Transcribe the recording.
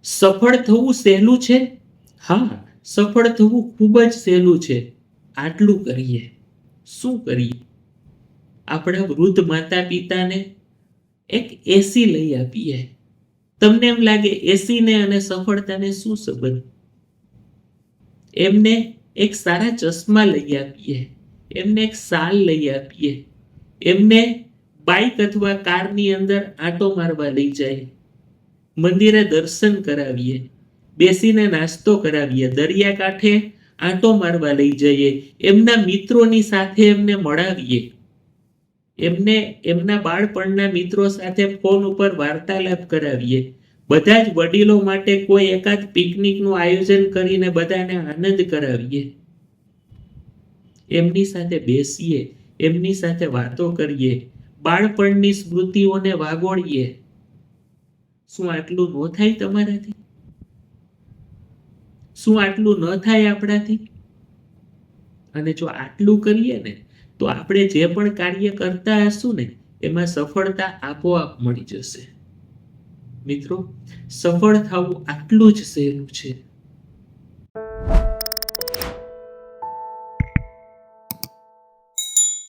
સફળ થવું સહેલું છે? હા, સફળ થવું ખૂબ જ સહેલું છે. આટલું કરીએ. શું કરીએ? આપણા વૃદ્ધ માતા પિતાને એક એસી લઈ આપીએ. તમને એમ લાગે એસીને અને સફળતાને શું સંબંધ? એમને એક સારા ચશ્મા લઈ આપીએ, એમને એક શાલ લઈ આપીએ, એમને બાઇક અથવા કારની અંદર આંટો મારવા લઈ જાય, મંદિરે દર્શન કરાવીએ, બેસીને નાસ્તો કરાવીએ, દરિયાકાંઠે આંટો મારવા લઈ જઈએ, એમના મિત્રોની સાથે એમને મળાવીએ, એમને એમના બાળપણના મિત્રો સાથે ફોન ઉપર વાર્તાલાપ કરાવીએ, બધા જ વડીલો માટે કોઈ એકાદ પિકનિકનું આયોજન કરીને બધાને આનંદ કરાવીએ, એમની સાથે બેસીએ, એમની સાથે વાતો કરીએ, બાળપણની સ્મૃતિઓને વાગોળીએ. શું આટલું ન થાય તમારાથી? શું આટલું ન થાય આપણાથી? અને જો આટલું કરીએ ને તો આપણે જે પણ કાર્ય કરતા હશું ને એમાં સફળતા આપોઆપ મળી જશે. મિત્રો, સફળ થવું આટલું જ સહેલું છે.